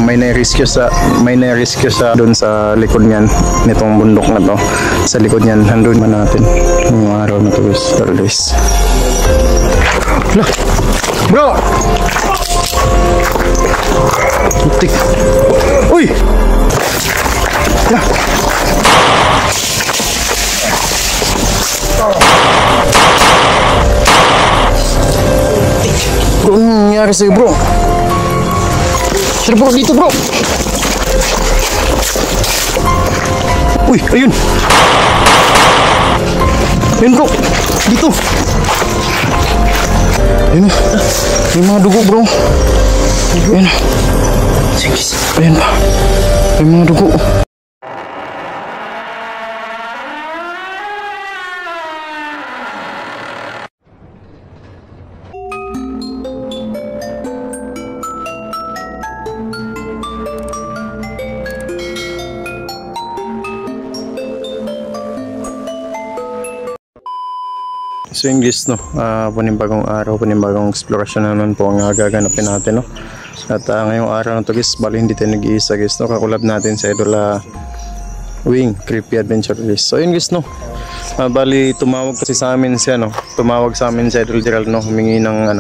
may na-rescue sa doon sa likod niyan nitong bundok na to. Sa likod niyan nandun man natin yung araw na to guys. Bro! Putik. Uy! Bro, ano nangyari sa'yo bro? Sir bro, dito bro! Uy, ayun! Ayun bro! Dito! Ayun, may mga dugo bro. Ayun. Ayun pa. May mga dugo. So yun guys, panibagong araw, panibagong explorasyon naman po ang gaganapin natin, no? At ngayong araw na to guys, bali hindi tayo nag-iisa guys, no? Kakulab natin sa Idol Wing Creepy Adventure guys. So yun guys, no? Bali tumawag kasi sa amin siya, no? Tumawag sa amin si Idol Gerald, no? Humingi ng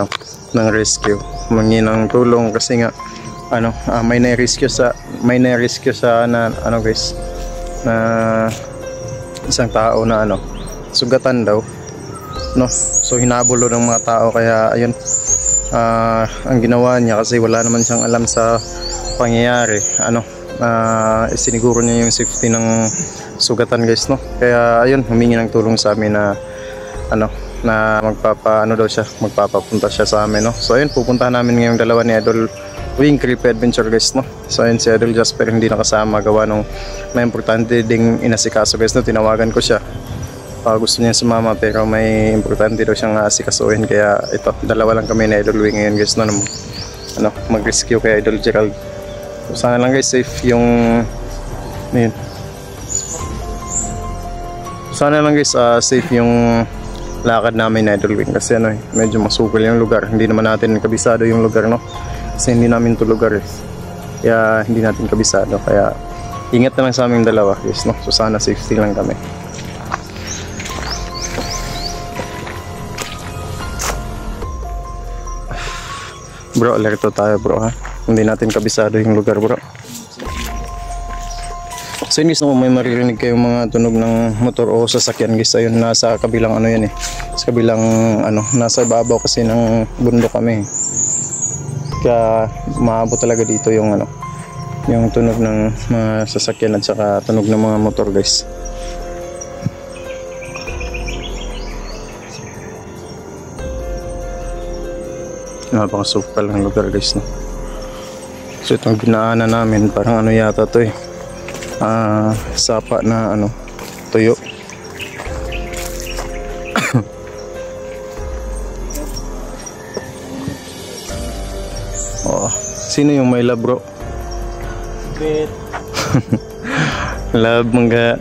ng rescue, humingi ng tulong kasi nga may na-rescue sa guys, na isang tao na sugatan daw, no? So hinabulo ng mga tao, kaya ayun, ang ginawa niya kasi wala naman siyang alam sa pangyayari, isiniguro niya yung safety ng sugatan guys, no? Kaya ayun, humingi ng tulong sa amin na na magpapapunta siya sa amin, no? So ayun, pupuntahan namin ngayong dalawa ni Idol Wing Creepy Adventure guys, no? So ayun, si Idol Jasper hindi nakasama, gawa nung may importante ding inasikaso guys, no? Tinawagan ko siya, gusto niya sumama pero may importante daw siyang asikasuhin, kaya ito, dalawa lang kami na Idol Wing ngayon guys, no? Mag-rescue kay Idol Gerald. So sana lang guys safe yung sana lang guys safe yung lakad namin na Idol Wing, kasi medyo masukal yung lugar, hindi naman natin kabisado yung lugar, no? Kasi hindi namin to lugar kaya hindi natin kabisado, kaya ingat na lang sa aming dalawa guys, no? So sana safety lang kami. Bro, alerto tayo bro, ha? Hindi natin kabisado yung lugar bro. So yun guys, no, may maririnig kayong mga tunog ng motor o sasakyan guys. Ayun, nasa kabilang yan sa kabilang nasa babaw kasi ng bundok kami, kaya maabot talaga dito yung yung tunog ng mga sasakyan at saka tunog ng mga motor guys. Napakasukal ng lugar guys, no? So itong dinaanan namin parang yata to sapa na tuyo. Oh, sino yung may love bro? Bet. Love mangga.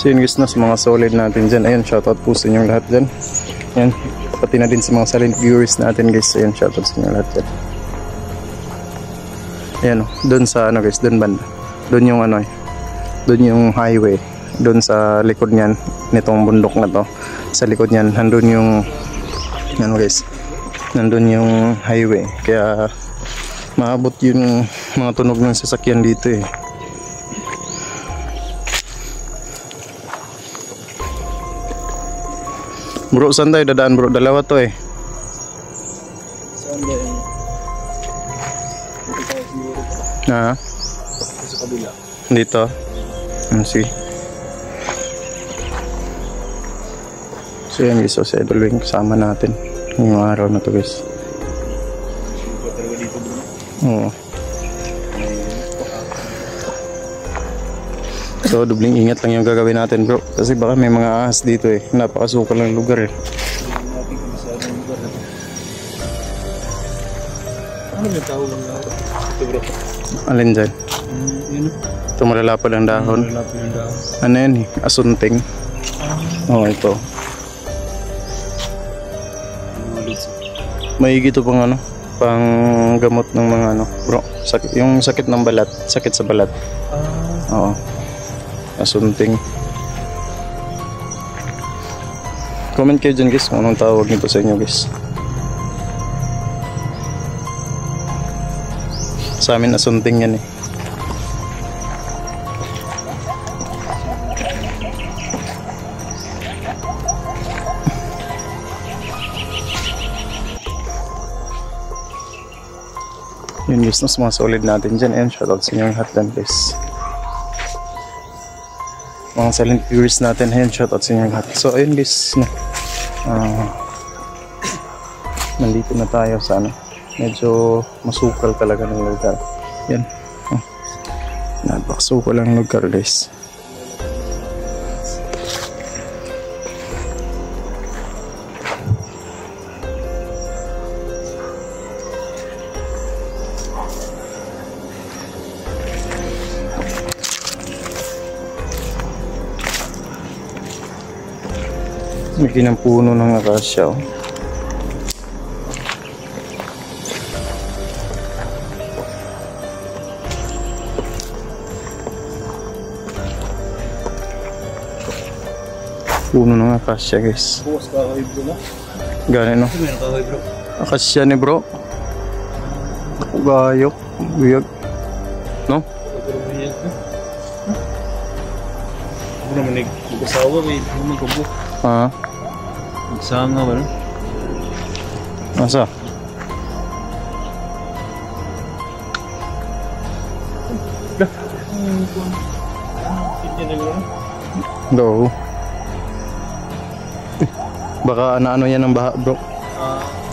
So yun guys, sa mga solid natin dyan, ayun, shoutout po sa inyong lahat dyan. Yan, pati na din sa mga silent viewers natin guys, ayun, shoutout sa inyong lahat dyan. Ayan, doon sa guys, doon banda, doon yung doon yung highway, doon sa likod niyan nitong bundok na to, sa likod niyan nandun yung guys, nandun yung highway, kaya maabot yung mga tunog ng sasakyan dito Bro, saan tayo dadaan bro? Dalawa to Saan ba yun? Dito tayo siguro. Sa kabila. Dito? Sige. So yan guys, sa Idol Wing, kasama natin ngayong araw na to guys. Oo. So dubling ingat lang yung gagawin natin bro, kasi baka may mga ahas dito napakasukal ng lugar Ano may tawag na ito bro? Alin dyan? Yun. Ito malalapad ang dahon. Malapit yung dahon. Ano yan eh? Asunting. Oo, ito. Maigi ito pang ano? Pang gamot ng mga ano. Bro, sakit, yung sakit ng balat. Sakit sa balat. Oo. Asunting. Comment kayo dyan guys kung anong tawag nito sa inyo guys. Sa amin asunting yan eh. Yun guys, mas mga solid natin dyan. And shoutout sa inyong lahat dyan guys. Mga silent viewers natin. Ayan, shoutout sa inyong lahat. So ayun guys, no. Nandito na tayo sa ano. Medyo masukal talaga ng lugar. Yan. Napakasukal ang lugar guys. May kinampuno ng akasya oh. Puno ng akasya guys. Bukas kahoy bro na. Gano'n no? Meron kahoy bro. Akasya ni bro. Gayo. Buyag. No? Pero biyag na. Ako naman nag-asawa may magkabuk. Ha? Nagsanga ba no? Asa? Hindi na gano'n. Do. Baka ano yan ng baha bro.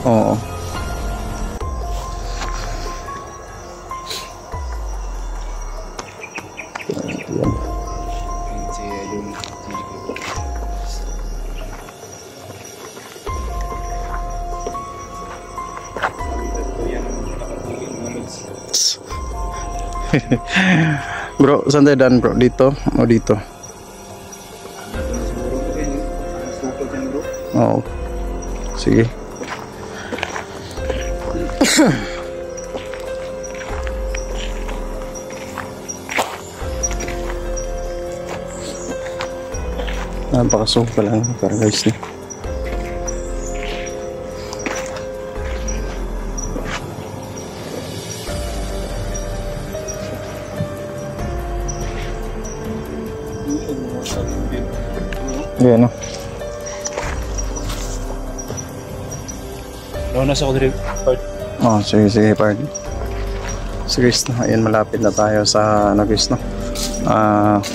Oo. Yan. Bro, saan tayo daan bro? Dito o dito? Oo. Sige. Napakasukal lang para guys na. Yan no. Nasa ako dito part. Oh, sige part. So guys, no, ayan malapit na tayo sa ano guys no.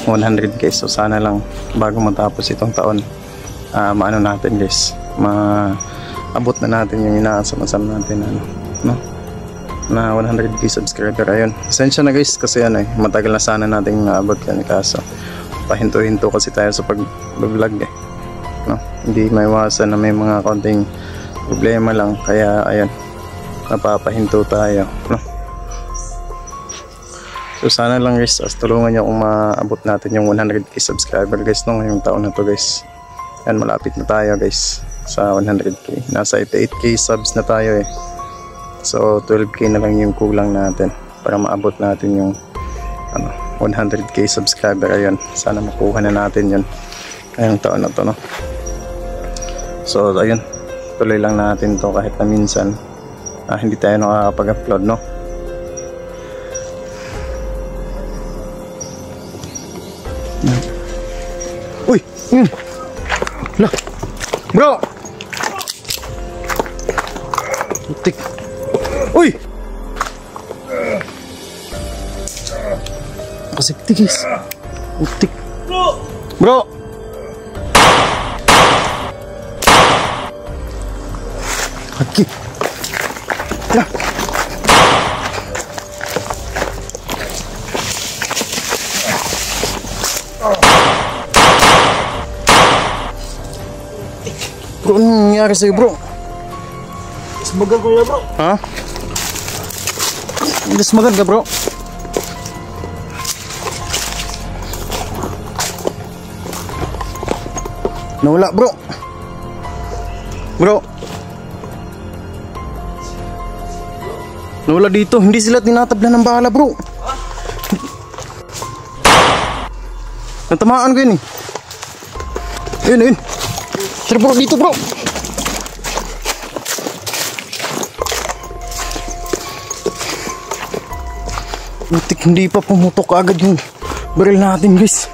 100k. So sana lang bago matapos itong taon maano natin guys. Maabot na natin yung inaasam-asam natin ano, no? Na 100k subscriber. Ayun. Pasensya na guys kasi ano matagal na sana nating maabot yan kaso pahinto-hinto kasi tayo sa pag-vlog eh. No? Hindi maiwasan na may mga konting problema lang kaya ayun napapahinto tayo no? So sana lang guys tulungan nyo kung maabot natin yung 100k subscriber guys no ngayong taon na to guys. Yan malapit na tayo guys sa 100k, nasa 88k subs na tayo eh. So 12k na lang yung kulang natin para maabot natin yung ano 100k subscriber. Ayun, sana makuha na natin yun ngayong taon na to no. So ayun, tuloy lang natin to kahit na minsan hindi tayo nakakapag-upload no. Uy! La! Bro! Utik! Uy! Kasipti guys. Utik. Bro! Hagi. Ya. Bro, anong nangyari sa'yo bro? Sumagal ko na bro. Ha? Dismagan ka, bro. Nawala, bro. Bro. Nawala dito. Hindi sila tinatabla ng bala, bro. Natamaan ko yun eh. Ayun, ayun. Tara, bro, dito, bro. Butik, hindi pa pumutok agad yung baril natin, guys.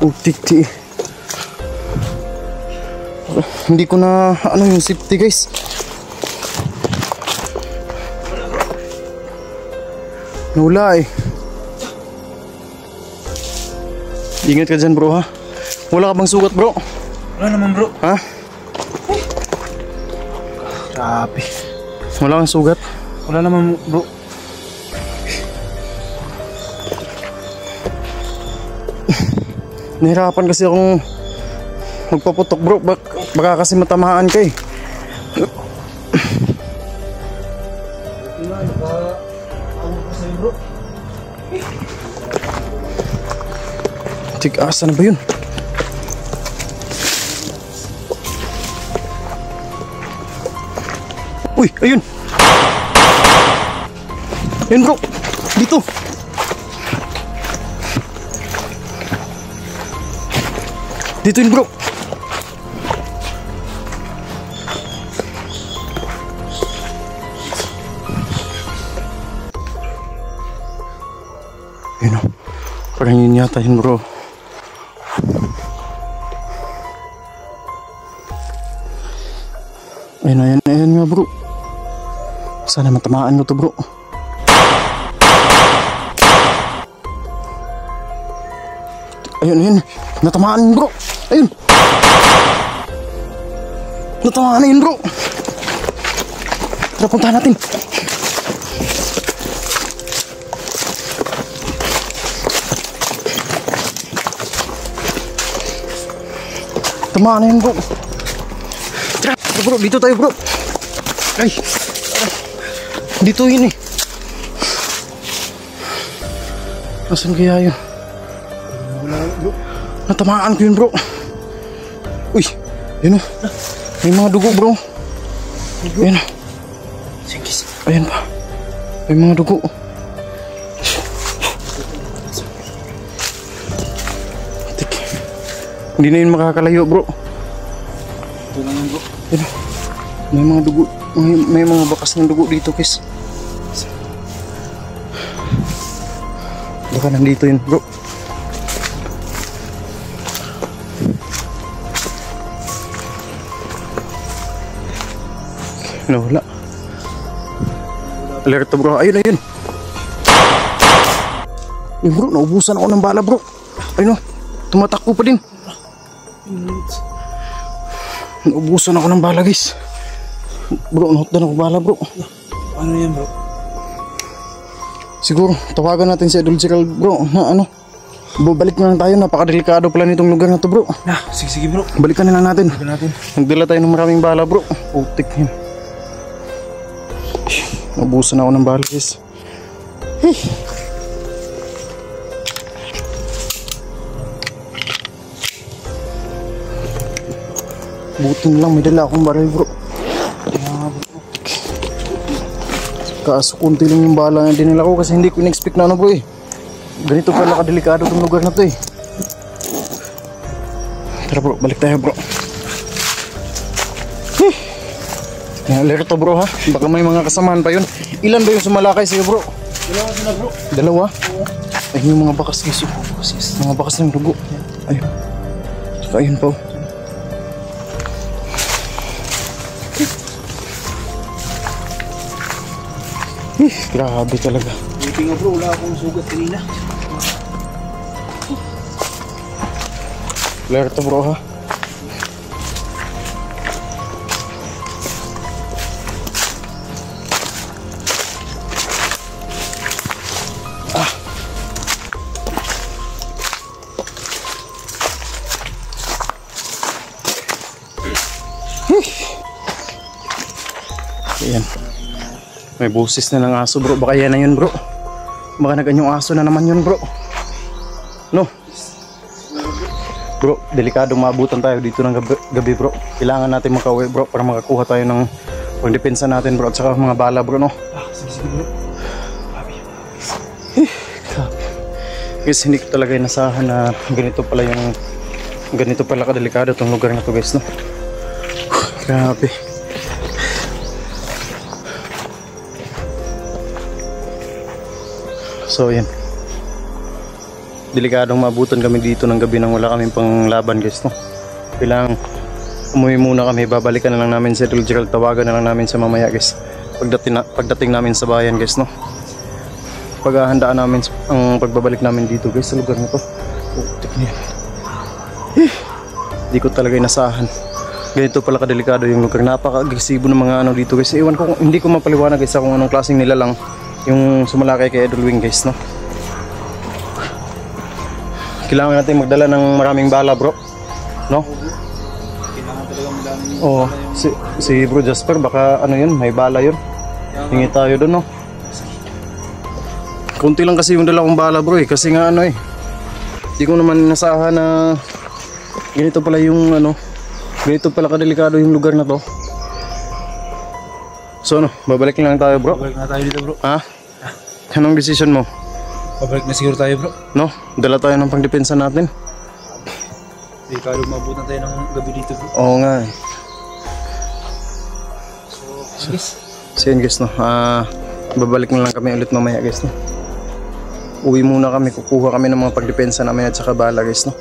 Butik, hindi ko na ano yung safety, guys. Nawala eh. Ingat ka dyan, bro, ha. Wala ka bang sugat, bro? Wala naman, bro. Ha? Grabe. Wala kang sugat? Wala naman, bro. Nahirapan kasi akong magpaputok, bro. Baka kasi matamaan ka eh. Tik, asa na ba yun? Uy, ayun! Ayun, bro! Dito! Dito yun, bro! Ayun o. Parang yun yata yun, bro. Ayun, ayun, ayun nga, bro. Sana matamaan mo to, bro. Ayun, ayun. Natamaan yun, bro. Ayun. Natamaan na yun, bro. Tara, puntahan natin. Tamaan na yun, bro. Tara, bro. Dito tayo, bro. Ay. Dito yun eh. Nasaan kaya yun? Natamaan ko yun, bro. Uy, yun o. May mga dugo, bro. Ayun o. Ayan pa. May mga dugo. Tik. Hindi na yun makakalayo, bro. Ito lang yun, bro. Ayun o. May mga dugo. May mga bakas ng dugo dito, guys. Baka nandito yun, bro. Nawala. Alerto, bro. Ayun, ayun. Ayun, bro. Naubusan ako ng bala, bro. Ayun o. Tumatakbo pa din. Naubusan ako ng bala, guys. Bro, nahutan ako bala, bro. Ano yan, bro? Siguro, tawagan natin si Idol, bro. Na ano? Balik na lang tayo. Napakadelikado pala nitong lugar na to, bro. Sige, sige, bro. Balikan na lang natin. Balikan natin. Nagdala tayo ng maraming bala, bro. Putik yun. Nabusan ako ng bala, guys. Buti na lang may dala akong baril, bro. Kaso kunti lang yung bala na dinala ko kasi hindi ko in-expect na ano, bro eh. Ganito pala kadelikado itong lugar na to eh. Tara, bro, balik tayo, bro. Alerto, bro, ha. Baka may mga kasamahan pa yun. Ilan ba yung sumalakay sa'yo, bro? Dalawa sila, bro. Dalawa? Ayun yung mga bakas, guys. Mga bakas ng dugo. Ayun. Saka ayun pa. Grabe talaga. Buti nga, bro. Wala akong sugat kanina. Alerto, bro, ha. Ayan. May busis na ng aso bro. Baka yan na yun bro. Baka naganyong aso na naman yun bro. No? Bro, delikadong maabutan tayo dito ng gabi bro. Kailangan natin makauwi bro para makakuha tayo ng pangdepensa natin bro. At saka mga bala bro no. Sige bro. Guys, hindi ko talaga inasahan na ganito pala kadelikado itong lugar na to guys no. Grabe. So yan, delikadong maabutan kami dito ng gabi nang wala kaming panglaban guys no. Kailangan umuwi muna kami. Babalikan na lang namin sa Logical. Tawagan na lang namin sa mamaya guys pagdating namin sa bayan guys no. Paghahandaan namin ang pagbabalik namin dito guys sa lugar na to. Di ko talaga inasahan ganito pala kadelikado yung lugar. Napaka-agresibo ng mga ano dito guys. Iwan ko, hindi ko mapaliwanag guys kung anong klaseng nilalang yung sumalakay kay Edwin guys no. Kailangan natin magdala ng maraming bala bro no. Kailangan talaga madaming Oh, si Bro Jasper baka ano yun, may bala yun. Hingi tayo doon no. Kunti lang kasi yung dala kong bala bro eh. Kasi nga ano eh, di ko naman nasahan na ganito pala yung ano, ganito pala kadelikado yung lugar na to. So ano, babalik lang tayo bro. Babalik na tayo dito bro. Ha? Anong decision mo? Babalik na siguro tayo bro. No? Dala tayo ng pangdepensa natin. Delikado mabutan tayo ng gabi dito bro. Oo nga eh. So guys, So yun guys no, babalik na lang kami ulit mamaya guys no. Uwi muna kami, kukuha kami ng mga pagdepensa namin at saka bala guys no.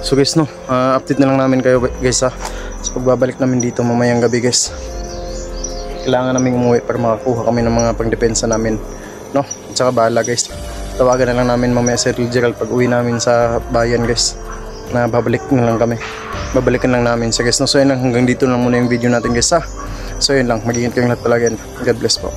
So guys no, update na lang namin kayo guys sa pagbabalik namin dito mamayang gabi guys. Kailangan namin umuwi para makakuha kami ng mga pangdepensa namin no, at saka bala guys. Tawagan na lang namin mamaya sa Logical pag uwi namin sa bayan guys, na babalik na lang kami. Babalikan lang namin sa guys no. So yun lang, hanggang dito lang muna yung video natin guys ha. So yun lang, mag-iingat kayong lahat palagi. God bless po.